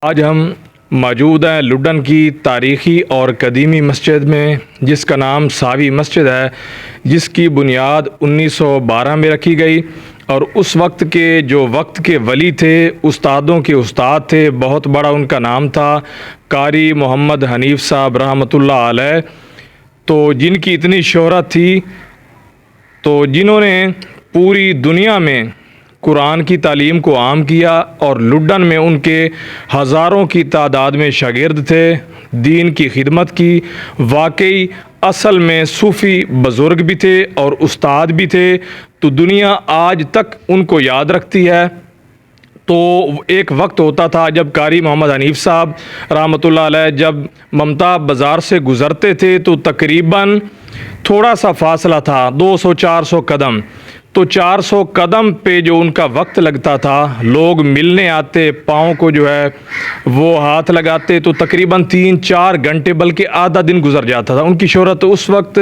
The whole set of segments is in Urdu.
آج ہم موجود ہیں لڈن کی تاریخی اور قدیمی مسجد میں، جس کا نام ساوی مسجد ہے، جس کی بنیاد 1912 میں رکھی گئی۔ اور اس وقت کے ولی تھے، استادوں کے استاد تھے، بہت بڑا ان کا نام تھا قاری محمد حنیف صاحب رحمۃ اللہ علیہ۔ تو جن کی اتنی شہرت تھی، تو جنہوں نے پوری دنیا میں قرآن کی تعلیم کو عام کیا، اور لڈن میں ان کے ہزاروں کی تعداد میں شاگرد تھے، دین کی خدمت کی۔ واقعی اصل میں صوفی بزرگ بھی تھے اور استاد بھی تھے، تو دنیا آج تک ان کو یاد رکھتی ہے۔ تو ایک وقت ہوتا تھا جب قاری محمد حنیف صاحب رحمۃ اللہ علیہ جب ممتا بازار سے گزرتے تھے تو تقریباً تھوڑا سا فاصلہ تھا، 200-400 قدم۔ تو 400 قدم پہ جو ان کا وقت لگتا تھا، لوگ ملنے آتے، پاؤں کو جو ہے وہ ہاتھ لگاتے، تو تقریباً 3-4 گھنٹے بلکہ آدھا دن گزر جاتا تھا۔ ان کی شہرت اس وقت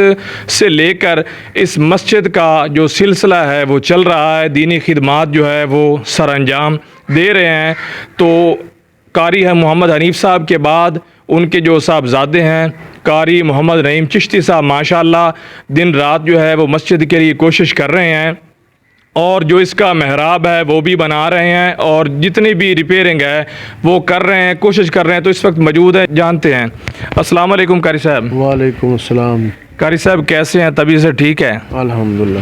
سے لے کر اس مسجد کا جو سلسلہ ہے وہ چل رہا ہے، دینی خدمات جو ہے وہ سر انجام دے رہے ہیں۔ تو قاری محمد حنیف صاحب کے بعد ان کے جو صاحبزادے ہیں قاری محمد نعیم چشتی صاحب، ماشاءاللہ دن رات جو ہے وہ مسجد کے لیے کوشش کر رہے ہیں، اور جو اس کا محراب ہے وہ بھی بنا رہے ہیں، اور جتنی بھی ریپیئرنگ ہے وہ کر رہے ہیں، کوشش کر رہے ہیں۔ تو اس وقت موجود ہیں، جانتے ہیں۔ السلام علیکم قاری صاحب۔ وعلیکم السلام۔ قاری صاحب کیسے ہیں؟ طبیعت سے ٹھیک ہے؟ الحمدللہ۔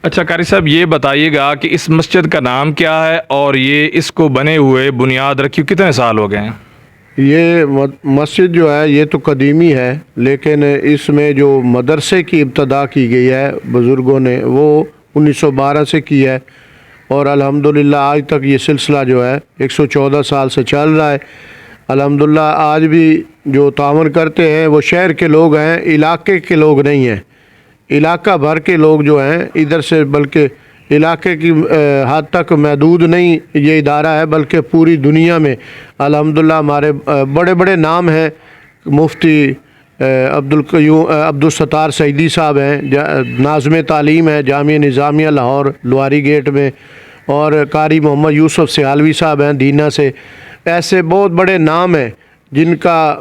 اچھا قاری صاحب، یہ بتائیے گا کہ اس مسجد کا نام کیا ہے، اور یہ اس کو بنے ہوئے بنیاد رکھی کتنے سال ہو گئے ہیں؟ یہ مسجد جو ہے یہ تو قدیمی ہے، لیکن اس میں جو مدرسے کی ابتدا کی گئی ہے بزرگوں نے، وہ 1912 سے کی ہے، اور الحمدللہ آج تک یہ سلسلہ جو ہے 114 سال سے چل رہا ہے۔ الحمدللہ آج بھی جو تعاون کرتے ہیں وہ شہر کے لوگ ہیں، علاقے کے لوگ نہیں ہیں۔ علاقہ بھر کے لوگ جو ہیں ادھر سے، بلکہ علاقے کی حد تک محدود نہیں یہ ادارہ ہے، بلکہ پوری دنیا میں الحمدللہ ہمارے بڑے بڑے نام ہیں۔ مفتی عبدالستار سعیدی صاحب ہیں، ناظم تعلیم ہے جامعہ نظامیہ لاہور لواری گیٹ میں، اور قاری محمد یوسف سیالوی صاحب ہیں دینا سے۔ ایسے بہت بڑے نام ہیں جن کا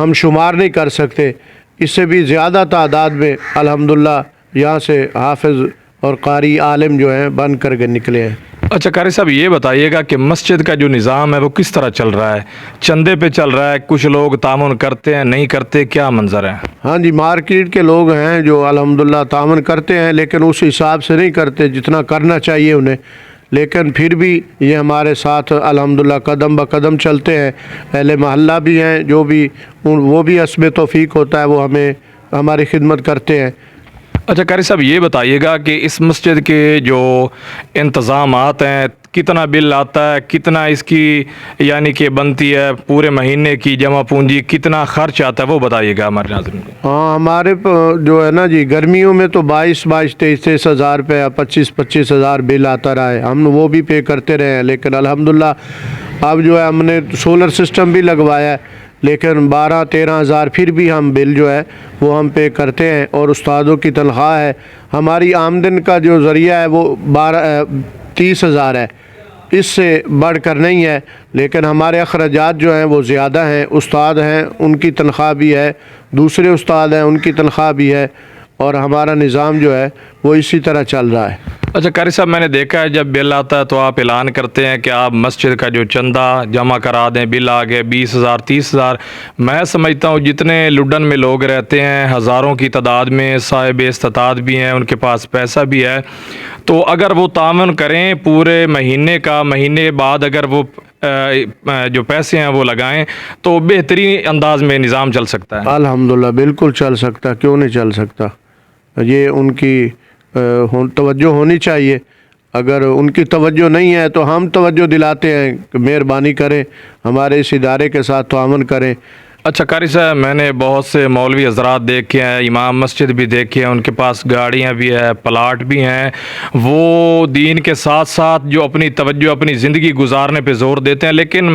ہم شمار نہیں کر سکتے۔ اس سے بھی زیادہ تعداد میں الحمدللہ یہاں سے حافظ اور قاری عالم جو ہیں بن کر کے نکلے ہیں۔ اچھا قاری صاحب، یہ بتائیے گا کہ مسجد کا جو نظام ہے وہ کس طرح چل رہا ہے؟ چندے پہ چل رہا ہے؟ کچھ لوگ تعاون کرتے ہیں، نہیں کرتے؟ کیا منظر ہے؟ ہاں جی، مارکیٹ کے لوگ ہیں جو الحمدللہ تعاون کرتے ہیں، لیکن اس حساب سے نہیں کرتے جتنا کرنا چاہیے انہیں، لیکن پھر بھی یہ ہمارے ساتھ الحمدللہ قدم بقدم چلتے ہیں۔ اہل محلہ بھی ہیں جو بھی، وہ بھی حسب توفیق ہوتا ہے، وہ ہماری خدمت کرتے ہیں۔ اچھا قاری صاحب، یہ بتائیے گا کہ اس مسجد کے جو انتظامات ہیں، کتنا بل آتا ہے، کتنا اس کی یعنی کہ بنتی ہے پورے مہینے کی جمع پونجی، کتنا خرچ آتا ہے، وہ بتائیے گا ہمارے ناظرین کو۔ ہاں، ہمارے جو ہے نا جی، گرمیوں میں تو 22,000-23,000 روپے، 25,000 بل آتا رہا ہے، ہم وہ بھی پے کرتے رہے ہیں۔ لیکن الحمدللہ اب جو ہے ہم نے سولر سسٹم بھی لگوایا ہے، لیکن 12-13,000 پھر بھی ہم بل جو ہے وہ ہم پے کرتے ہیں۔ اور استادوں کی تنخواہ ہے، ہماری آمدن کا جو ذریعہ ہے وہ 30,000 ہے، اس سے بڑھ کر نہیں ہے۔ لیکن ہمارے اخراجات جو ہیں وہ زیادہ ہیں، استاد ہیں ان کی تنخواہ بھی ہے، دوسرے استاد ہیں ان کی تنخواہ بھی ہے، اور ہمارا نظام جو ہے وہ اسی طرح چل رہا ہے۔ اچھا قاری صاحب، میں نے دیکھا ہے جب بل آتا ہے تو آپ اعلان کرتے ہیں کہ آپ مسجد کا جو چندہ جمع کرا دیں، بل آ گئے 20,000 30,000۔ میں سمجھتا ہوں جتنے لڈن میں لوگ رہتے ہیں، ہزاروں کی تعداد میں صاحب استطاعت بھی ہیں، ان کے پاس پیسہ بھی ہے، تو اگر وہ تعاون کریں پورے مہینے کا، مہینے بعد اگر وہ جو پیسے ہیں وہ لگائیں، تو بہترین انداز میں نظام چل سکتا ہے۔ الحمدللہ بالکل چل سکتا، کیوں نہیں چل سکتا؟ یہ ان کی توجہ ہونی چاہیے۔ اگر ان کی توجہ نہیں ہے تو ہم توجہ دلاتے ہیں کہ مہربانی کریں، ہمارے اس ادارے کے ساتھ تعاون کریں۔ اچھا قاری صاحب، میں نے بہت سے مولوی حضرات دیکھے ہیں، امام مسجد بھی دیکھے ہیں، ان کے پاس گاڑیاں بھی ہیں، پلاٹ بھی ہیں، وہ دین کے ساتھ ساتھ جو اپنی توجہ اپنی زندگی گزارنے پہ زور دیتے ہیں، لیکن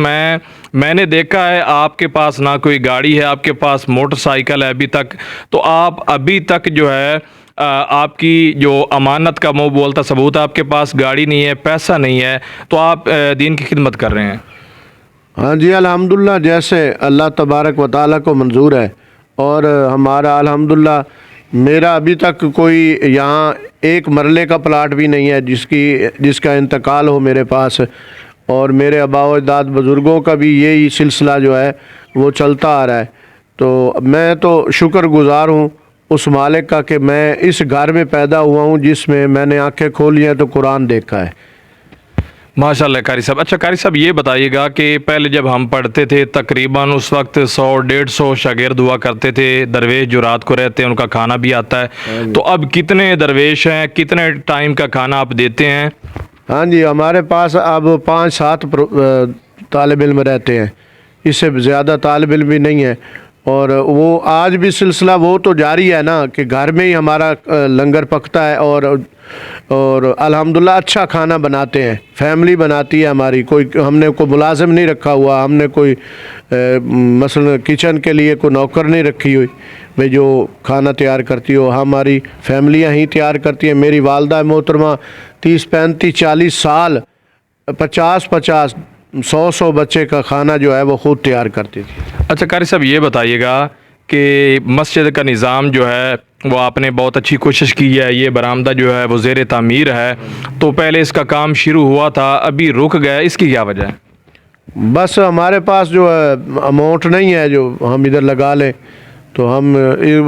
میں نے دیکھا ہے آپ کے پاس نہ کوئی گاڑی ہے، آپ کے پاس موٹر سائیکل ہے ابھی تک، تو آپ ابھی تک جو ہے آپ کی جو امانت کا منہ بولتا ثبوت ہے، آپ کے پاس گاڑی نہیں ہے، پیسہ نہیں ہے، تو آپ دین کی خدمت کر رہے ہیں۔ ہاں جی الحمدللہ، جیسے اللہ تبارک و تعالیٰ کو منظور ہے، اور ہمارا الحمدللہ میرا ابھی تک کوئی یہاں ایک مرلے کا پلاٹ بھی نہیں ہے جس کا انتقال ہو میرے پاس، اور میرے آباء و اجداد بزرگوں کا بھی یہی سلسلہ جو ہے وہ چلتا آ رہا ہے۔ تو میں تو شکر گزار ہوں اس مالک کا کہ میں اس گھر میں پیدا ہوا ہوں جس میں میں نے آنکھیں کھولی ہیں تو قرآن دیکھا ہے۔ ماشاء اللہ قاری صاحب۔ اچھا قاری صاحب یہ بتائیے گا کہ پہلے جب ہم پڑھتے تھے تقریباً اس وقت 100-150 شاگرد ہوا کرتے تھے، درویش جو رات کو رہتے ہیں ان کا کھانا بھی آتا ہے، تو اب کتنے درویش ہیں، کتنے ٹائم کا کھانا آپ دیتے ہیں؟ ہاں جی ہمارے پاس اب 5-7 طالب علم رہتے ہیں، اس سے زیادہ طالب علم بھی نہیں ہے، اور وہ آج بھی سلسلہ وہ تو جاری ہے نا کہ گھر میں ہی ہمارا لنگر پکتا ہے، اور الحمدللہ اچھا کھانا بناتے ہیں، فیملی بناتی ہے ہماری، ہم نے کوئی ملازم نہیں رکھا ہوا، ہم نے کوئی مثلا کچن کے لیے کوئی نوکر نہیں رکھی ہوئی بھائی جو کھانا تیار کرتی ہو، ہماری فیملیاں ہی تیار کرتی ہیں۔ میری والدہ محترمہ 30-35-40 سال 50-50 100 بچے کا کھانا جو ہے وہ خود تیار کرتی تھی۔ اچھا قاری صاحب یہ بتائیے گا کہ مسجد کا نظام جو ہے وہ آپ نے بہت اچھی کوشش کی ہے، یہ برآمدہ جو ہے وہ زیر تعمیر ہے، تو پہلے اس کا کام شروع ہوا تھا، ابھی رک گیا، اس کی کیا وجہ ہے؟ بس ہمارے پاس جو ہے اماؤنٹ نہیں ہے جو ہم ادھر لگا لیں، تو ہم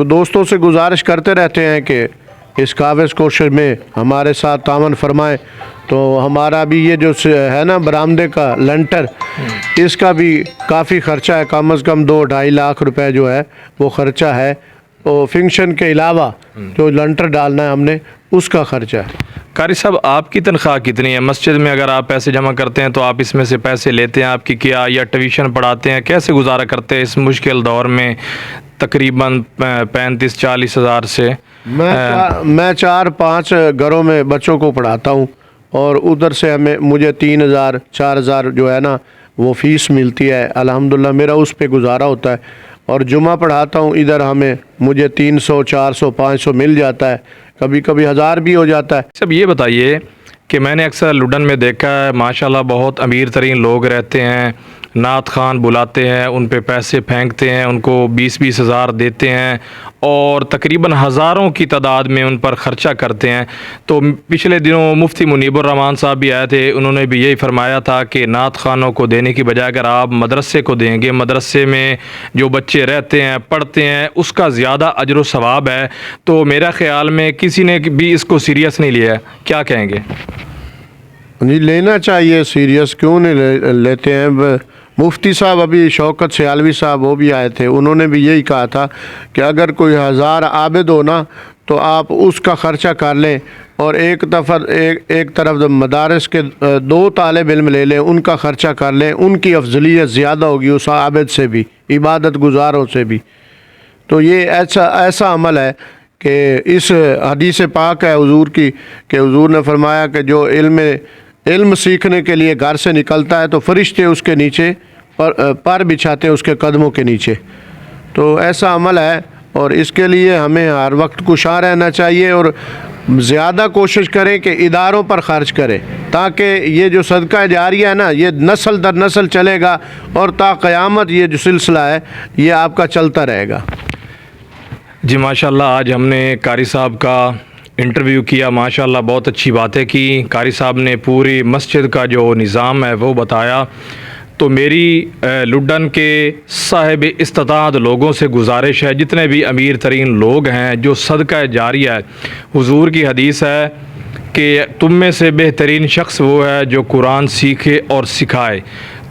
دوستوں سے گزارش کرتے رہتے ہیں کہ اس قابض کوشش میں ہمارے ساتھ تعاون فرمائیں، تو ہمارا بھی یہ جو ہے نا برآمدے کا لنٹر، اس کا بھی کافی خرچہ ہے، کم از کم 2-2.5 لاکھ روپے جو ہے وہ خرچہ ہے، اور فنکشن کے علاوہ جو لنٹر ڈالنا ہے ہم نے اس کا خرچہ ہے۔ قاری صاحب آپ کی تنخواہ کتنی ہے مسجد میں؟ اگر آپ پیسے جمع کرتے ہیں تو آپ اس میں سے پیسے لیتے ہیں آپ کی کیا، یا ٹیوشن پڑھاتے ہیں، کیسے گزارا کرتے ہیں اس مشکل دور میں تقریباً 35-40 ہزار سے؟ میں 4-5 گھروں میں بچوں کو پڑھاتا ہوں، اور ادھر سے مجھے 3,000-4,000 جو ہے نا وہ فیس ملتی ہے، الحمدللہ میرا اس پہ گزارا ہوتا ہے، اور جمعہ پڑھاتا ہوں ادھر مجھے 300-400-500 مل جاتا ہے، کبھی کبھی 1000 بھی ہو جاتا ہے۔ سب یہ بتائیے کہ میں نے اکثر لڈن میں دیکھا ہے ماشاءاللہ بہت امیر ترین لوگ رہتے ہیں، نعت خوان بلاتے ہیں، ان پہ پیسے پھینکتے ہیں، ان کو 20-20 ہزار دیتے ہیں، اور تقریباً ہزاروں کی تعداد میں ان پر خرچہ کرتے ہیں۔ تو پچھلے دنوں مفتی منیب الرحمان صاحب بھی آئے تھے، انہوں نے بھی یہی فرمایا تھا کہ نعت خوانوں کو دینے کی بجائے اگر آپ مدرسے کو دیں گے، مدرسے میں جو بچے رہتے ہیں پڑھتے ہیں اس کا زیادہ اجر و ثواب ہے۔ تو میرا خیال میں کسی نے بھی اس کو سیریس نہیں لیا ہے، کیا کہیں گے؟ جی لینا چاہیے، سیریس کیوں نہیں لیتے ہیں؟ مفتی صاحب ابھی شوکت سیالوی صاحب وہ بھی آئے تھے، انہوں نے بھی یہی کہا تھا کہ اگر کوئی 1000 عابد ہو نا تو آپ اس کا خرچہ کر لیں، اور ایک طرف مدارس کے 2 طالب علم لے لیں، ان کا خرچہ کر لیں، ان کی افضلیت زیادہ ہوگی اس عابد سے بھی، عبادت گزاروں سے بھی۔ تو یہ ایسا عمل ہے کہ اس حدیث پاک ہے حضور کی کہ حضور نے فرمایا کہ جو علم سیکھنے کے لیے گھر سے نکلتا ہے تو فرشتے اس کے نیچے پر بچھاتے ہیں اس کے قدموں کے نیچے، تو ایسا عمل ہے، اور اس کے لیے ہمیں ہر وقت کوشاں رہنا چاہیے، اور زیادہ کوشش کریں کہ اداروں پر خرچ کریں، تاکہ یہ جو صدقہ جاریہ ہے نا یہ نسل در نسل چلے گا، اور تا قیامت یہ جو سلسلہ ہے یہ آپ کا چلتا رہے گا۔ جی ماشاءاللہ آج ہم نے قاری صاحب کا انٹرویو کیا، ماشاءاللہ بہت اچھی باتیں کی، قاری صاحب نے پوری مسجد کا جو نظام ہے وہ بتایا۔ تو میری لڈن کے صاحب استطاعت لوگوں سے گزارش ہے، جتنے بھی امیر ترین لوگ ہیں جو صدقہ جاریہ ہے، حضور کی حدیث ہے کہ تم میں سے بہترین شخص وہ ہے جو قرآن سیکھے اور سکھائے،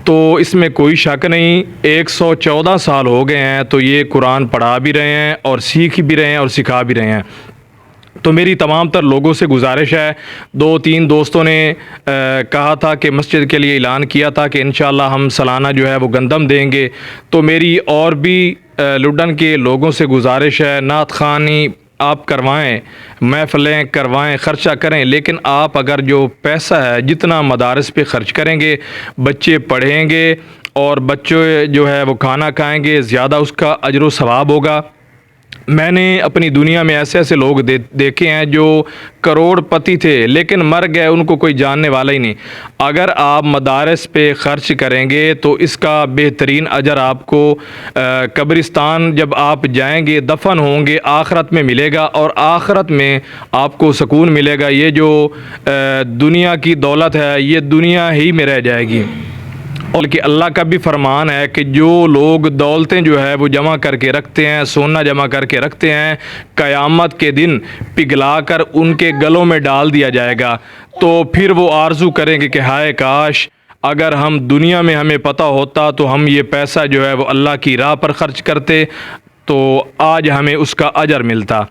تو اس میں کوئی شک نہیں 114 سال ہو گئے ہیں تو یہ قرآن پڑھا بھی رہے ہیں اور سیکھ بھی رہے ہیں اور سکھا بھی رہے ہیں۔ تو میری تمام تر لوگوں سے گزارش ہے، 2-3 دوستوں نے کہا تھا کہ مسجد کے لیے اعلان کیا تھا کہ انشاءاللہ ہم سالانہ جو ہے وہ گندم دیں گے، تو میری اور بھی لڈن کے لوگوں سے گزارش ہے، نعت خوانی آپ کروائیں، محفلیں کروائیں، خرچہ کریں، لیکن آپ اگر جو پیسہ ہے جتنا مدارس پہ خرچ کریں گے، بچے پڑھیں گے اور بچے جو ہے وہ کھانا کھائیں گے، زیادہ اس کا اجر و ثواب ہوگا۔ میں نے اپنی دنیا میں ایسے ایسے لوگ دیکھے ہیں جو کروڑ پتی تھے لیکن مر گئے، ان کو کوئی جاننے والا ہی نہیں۔ اگر آپ مدارس پہ خرچ کریں گے تو اس کا بہترین اجر آپ کو قبرستان جب آپ جائیں گے، دفن ہوں گے، آخرت میں ملے گا، اور آخرت میں آپ کو سکون ملے گا۔ یہ جو دنیا کی دولت ہے یہ دنیا ہی میں رہ جائے گی۔ اور کہ اللہ کا بھی فرمان ہے کہ جو لوگ دولتیں جو ہے وہ جمع کر کے رکھتے ہیں، سونا جمع کر کے رکھتے ہیں، قیامت کے دن پگھلا کر ان کے گلوں میں ڈال دیا جائے گا، تو پھر وہ آرزو کریں گے کہ ہائے کاش اگر ہم دنیا میں ہمیں پتہ ہوتا تو ہم یہ پیسہ جو ہے وہ اللہ کی راہ پر خرچ کرتے تو آج ہمیں اس کا اجر ملتا۔